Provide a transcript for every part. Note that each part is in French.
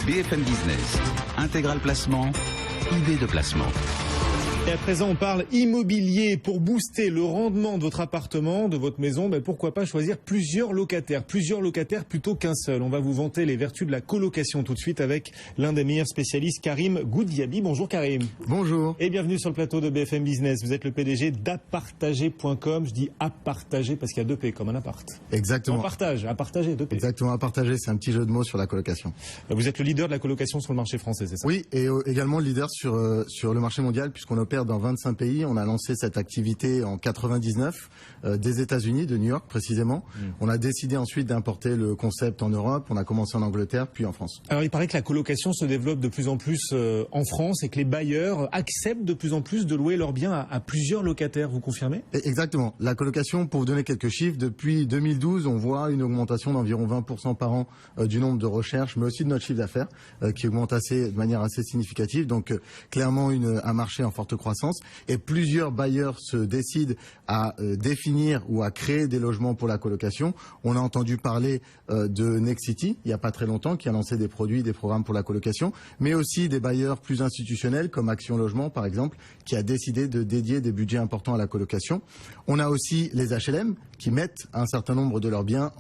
BFM Business, Intégral Placement, idée de placement. Et à présent, on parle immobilier. Pour booster le rendement de votre appartement, de votre maison, pourquoi pas choisir plusieurs locataires plutôt qu'un seul. On va vous vanter les vertus de la colocation tout de suite avec l'un des meilleurs spécialistes, Karim Goudiaby. Bonjour Karim. Bonjour. Et bienvenue sur le plateau de BFM Business. Vous êtes le PDG d'Apartager.com. Je dis Apartager parce qu'il y a 2 P comme un appart. Exactement. On partage, à partager, 2 P. Exactement, à partager, c'est un petit jeu de mots sur la colocation. Vous êtes le leader de la colocation sur le marché français, c'est ça? Oui, et également le leader sur le marché mondial puisqu'on opère dans 25 pays. On a lancé cette activité en 99 des États-Unis, de New York précisément. On a décidé ensuite d'importer le concept en Europe. On a commencé en Angleterre, puis en France. Alors il paraît que la colocation se développe de plus en plus en France et que les bailleurs acceptent de plus en plus de louer leurs biens à plusieurs locataires. Vous confirmez? Exactement. La colocation, pour vous donner quelques chiffres, depuis 2012, on voit une augmentation d'environ 20% par an du nombre de recherches, mais aussi de notre chiffre d'affaires qui augmente de manière assez significative. Donc clairement un marché en forte croissance. Et plusieurs bailleurs se décident à définir ou à créer des logements pour la colocation. On a entendu parler de Nexity il n'y a pas très longtemps, qui a lancé des produits, des programmes pour la colocation, mais aussi des bailleurs plus institutionnels comme Action Logement par exemple, qui a décidé de dédier des budgets importants à la colocation. On a aussi les HLM qui mettent un certain nombre de leurs biens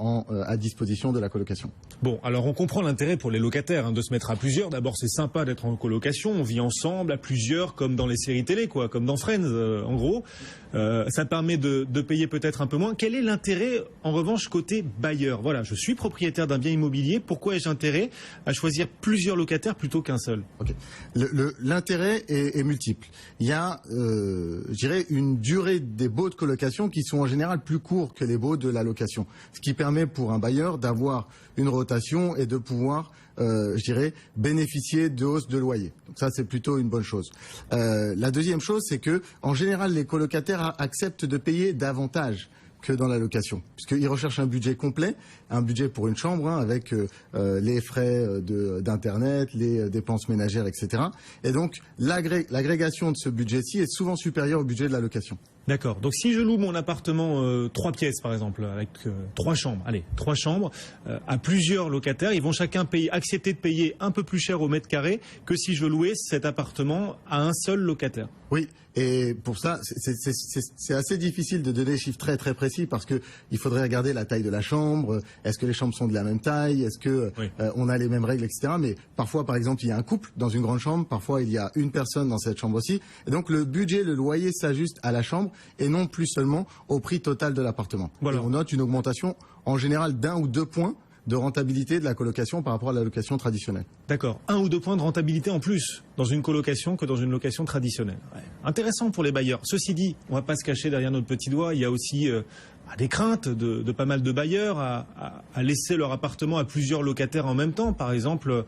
à disposition de la colocation. Bon, alors on comprend l'intérêt pour les locataires de se mettre à plusieurs. D'abord, c'est sympa d'être en colocation, on vit ensemble à plusieurs, comme dans les séries télé, comme dans Friends, en gros. Ça permet de payer peut-être un peu moins. Quel est l'intérêt, en revanche, côté bailleur? Voilà, je suis propriétaire d'un bien immobilier. Pourquoi ai-je intérêt à choisir plusieurs locataires plutôt qu'un seul? Okay. L'intérêt est multiple. Il y a, je dirais, une durée des baux de colocation qui sont en général plus courts que les baux de la location. Ce qui permet pour un bailleur d'avoir une rotation et de pouvoir je dirais, bénéficier de hausses de loyer. Donc ça, c'est plutôt une bonne chose. La deuxième chose, c'est que, en général, les colocataires acceptent de payer davantage que dans la location, puisqu'ils recherchent un budget complet, un budget pour une chambre, avec les frais d'internet, les dépenses ménagères, etc. Et donc, l'agrégation de ce budget-ci est souvent supérieure au budget de la location. D'accord. Donc si je loue mon appartement 3 pièces par exemple, avec 3 chambres, à plusieurs locataires, ils vont chacun accepter de payer un peu plus cher au mètre carré que si je louais cet appartement à un seul locataire. Oui, et pour ça, c'est assez difficile de donner des chiffres très très précis parce que il faudrait regarder la taille de la chambre, est-ce que les chambres sont de la même taille, est-ce que on a les mêmes règles, etc. Mais parfois, par exemple, il y a un couple dans une grande chambre, parfois il y a une personne dans cette chambre aussi, et donc le budget, le loyer s'ajuste à la chambre et non plus seulement au prix total de l'appartement. Voilà. Et on note une augmentation en général d'1 ou 2 points de rentabilité de la colocation par rapport à la location traditionnelle. D'accord. 1 ou 2 points de rentabilité en plus dans une colocation que dans une location traditionnelle. Ouais. Intéressant pour les bailleurs. Ceci dit, on ne va pas se cacher derrière notre petit doigt. Il y a aussi des craintes de pas mal de bailleurs à laisser leur appartement à plusieurs locataires en même temps. Par exemple,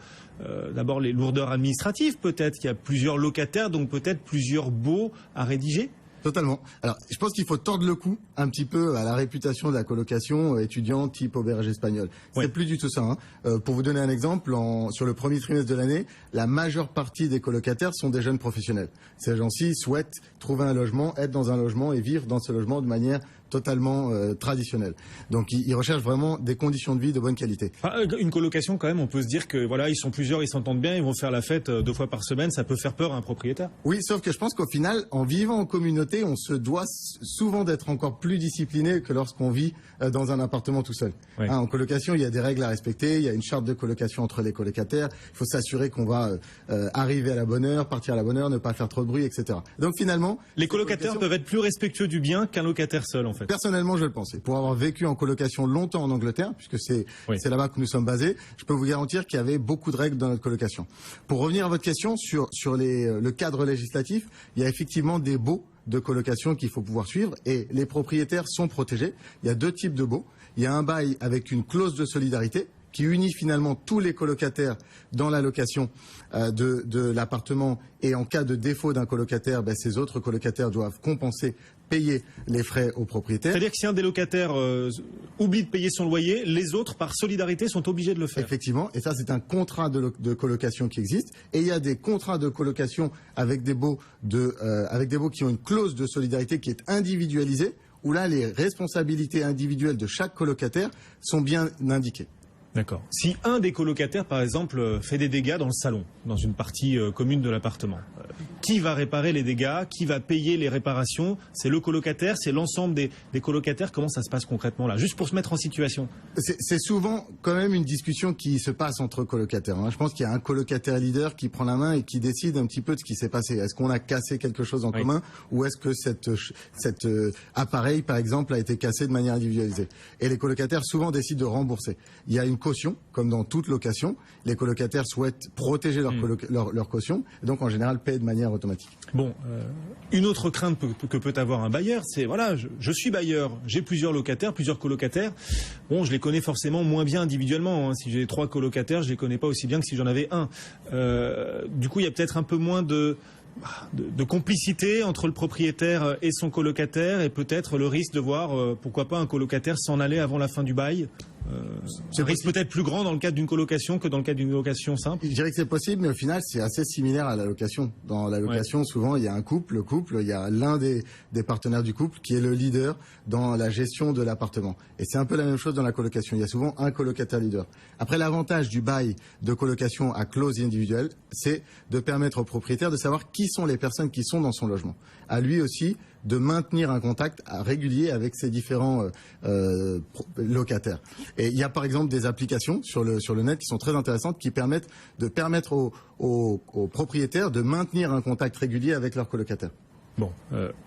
d'abord les lourdeurs administratives peut-être. Il y a plusieurs locataires, donc peut-être plusieurs baux à rédiger. Totalement. Alors, je pense qu'il faut tordre le cou un petit peu à la réputation de la colocation étudiante type auberge espagnole. C'est plus du tout ça. Pour vous donner un exemple, sur le premier trimestre de l'année, la majeure partie des colocataires sont des jeunes professionnels. Ces gens-ci souhaitent trouver un logement, être dans un logement et vivre dans ce logement de manière totalement traditionnelle. Donc ils recherchent vraiment des conditions de vie de bonne qualité. Une colocation quand même, on peut se dire que voilà, ils sont plusieurs, ils s'entendent bien, ils vont faire la fête 2 fois par semaine, ça peut faire peur à un propriétaire. Oui, sauf que je pense qu'au final, en vivant en communauté, on se doit souvent d'être encore plus discipliné que lorsqu'on vit dans un appartement tout seul. En colocation, il y a des règles à respecter, il y a une charte de colocation entre les colocataires, il faut s'assurer qu'on va arriver à la bonne heure, partir à la bonne heure, ne pas faire trop de bruit, etc. Donc finalement, les colocataires peuvent être plus respectueux du bien qu'un locataire seul en fait. Personnellement, je le pensais. Pour avoir vécu en colocation longtemps en Angleterre, puisque c'est là-bas que nous sommes basés, je peux vous garantir qu'il y avait beaucoup de règles dans notre colocation. Pour revenir à votre question sur le cadre législatif, il y a effectivement des baux de colocation qu'il faut pouvoir suivre et les propriétaires sont protégés. Il y a 2 types de baux. Il y a un bail avec une clause de solidarité qui unit finalement tous les colocataires dans la location de l'appartement et en cas de défaut d'un colocataire, ces autres colocataires doivent compenser, payer les frais aux propriétaires. C'est-à-dire que si un des locataires oublie de payer son loyer, les autres, par solidarité, sont obligés de le faire. Effectivement, et ça c'est un contrat de colocation qui existe. Et il y a des contrats de colocation avec des baux qui ont une clause de solidarité qui est individualisée, où là les responsabilités individuelles de chaque colocataire sont bien indiquées. D'accord. Si un des colocataires, par exemple, fait des dégâts dans le salon, dans une partie commune de l'appartement, qui va réparer les dégâts? Qui va payer les réparations? C'est le colocataire? C'est l'ensemble des colocataires? Comment ça se passe concrètement là? Juste pour se mettre en situation. C'est souvent quand même une discussion qui se passe entre colocataires, hein. Je pense qu'il y a un colocataire leader qui prend la main et qui décide un petit peu de ce qui s'est passé. Est-ce qu'on a cassé quelque chose en commun, ou est-ce que cet appareil, par exemple, a été cassé de manière individualisée? Et les colocataires souvent décident de rembourser. Il y a une caution, comme dans toute location. Les colocataires souhaitent protéger leur caution, et donc en général paient de manière automatique. Bon, une autre crainte que peut avoir un bailleur, c'est voilà, je suis bailleur, j'ai plusieurs locataires, plusieurs colocataires. Bon, je les connais forcément moins bien individuellement, hein. Si j'ai 3 colocataires, je les connais pas aussi bien que si j'en avais un. Du coup, il y a peut-être un peu moins de complicité entre le propriétaire et son colocataire, et peut-être le risque de voir, pourquoi pas, un colocataire s'en aller avant la fin du bail. C'est un risque peut-être plus grand dans le cadre d'une colocation que dans le cadre d'une location simple. Je dirais que c'est possible, mais au final, c'est assez similaire à la location. Dans la location, souvent, il y a un couple, il y a l'un des partenaires du couple qui est le leader dans la gestion de l'appartement. Et c'est un peu la même chose dans la colocation. Il y a souvent un colocataire leader. Après, l'avantage du bail de colocation à clause individuelle, c'est de permettre au propriétaire de savoir qui sont les personnes qui sont dans son logement. À lui aussi de maintenir un contact régulier avec ses différents locataires. Et il y a par exemple des applications sur le net qui sont très intéressantes, qui permettent aux propriétaires de maintenir un contact régulier avec leurs colocataires. Bon,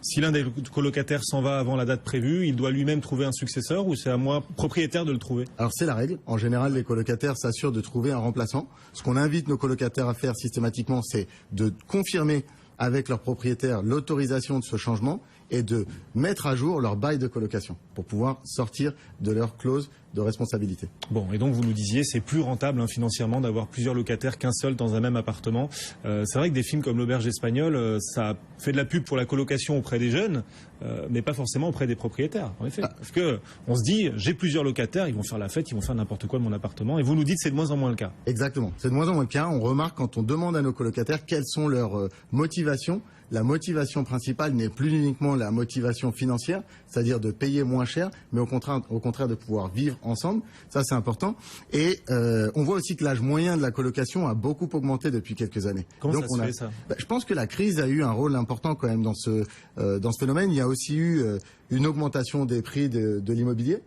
si l'un des colocataires s'en va avant la date prévue, il doit lui-même trouver un successeur, ou c'est à moi, propriétaire, de le trouver? Alors c'est la règle. En général, les colocataires s'assurent de trouver un remplaçant. Ce qu'on invite nos colocataires à faire systématiquement, c'est de confirmer avec leur propriétaire l'autorisation de ce changement et de mettre à jour leur bail de colocation pour pouvoir sortir de leur clause de responsabilité. Bon, et donc vous nous disiez, c'est plus rentable financièrement d'avoir plusieurs locataires qu'un seul dans un même appartement. C'est vrai que des films comme L'Auberge espagnole, ça fait de la pub pour la colocation auprès des jeunes, mais pas forcément auprès des propriétaires, en effet. Parce que on se dit, j'ai plusieurs locataires, ils vont faire la fête, ils vont faire n'importe quoi de mon appartement, et vous nous dites c'est de moins en moins le cas. Exactement, c'est de moins en moins le cas. On remarque quand on demande à nos colocataires quelles sont leurs motivations. La motivation principale n'est plus uniquement la motivation financière, c'est-à-dire de payer moins cher, mais au contraire de pouvoir vivre ensemble. Ça, c'est important. Et on voit aussi que l'âge moyen de la colocation a beaucoup augmenté depuis quelques années. Comment ça se fait, ça? Je pense que la crise a eu un rôle important quand même dans ce phénomène. Il y a aussi eu une augmentation des prix de l'immobilier.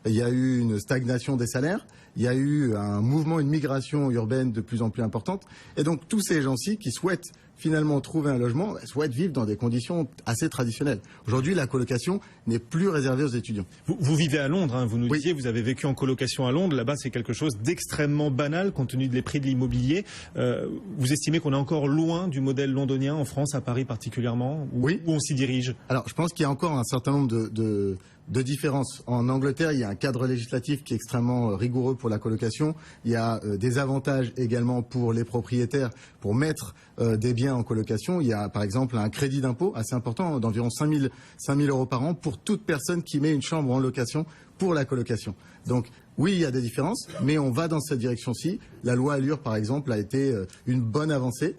Il y a eu une stagnation des salaires. Il y a eu un mouvement, une migration urbaine de plus en plus importante. Et donc tous ces gens-ci qui souhaitent finalement trouver un logement, souhaitent vivre dans des conditions assez traditionnelles. Aujourd'hui, la colocation n'est plus réservée aux étudiants. Vous vivez à Londres, hein, vous nous disiez, vous avez vécu en colocation à Londres. Là-bas, c'est quelque chose d'extrêmement banal compte tenu des prix de l'immobilier. Vous estimez qu'on est encore loin du modèle londonien en France, à Paris particulièrement, où on s'y dirige? Alors, je pense qu'il y a encore un certain nombre de différences. En Angleterre, il y a un cadre législatif qui est extrêmement rigoureux pour la colocation. Il y a des avantages également pour les propriétaires pour mettre des biens en colocation. Il y a par exemple un crédit d'impôt assez important d'environ 5 000 € par an pour toute personne qui met une chambre en location pour la colocation. Donc oui, il y a des différences, mais on va dans cette direction-ci. La loi Allure, par exemple, a été une bonne avancée.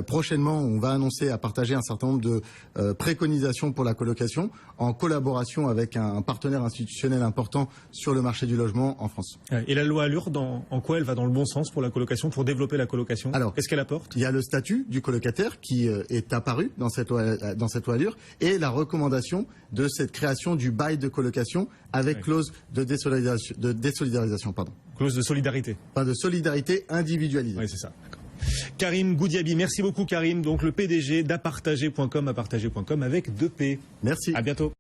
Prochainement, on va annoncer à partager un certain nombre de préconisations pour la colocation en collaboration avec un partenaire institutionnel important sur le marché du logement en France. Et la loi Allure, en quoi elle va dans le bon sens pour la colocation, pour développer la colocation? Alors, qu'est-ce qu'elle apporte? Il y a le statut du colocataire qui est apparu dans cette loi Allure, et la recommandation de cette création du bail de colocation avec clause de désolidarisation, pardon. Clause de solidarité. Pas de solidarité individualisée. Oui, c'est ça. D'accord. Karim Goudiaby, merci beaucoup Karim, donc le PDG d'Apartager.com, apartager.com avec 2 P. Merci. À bientôt.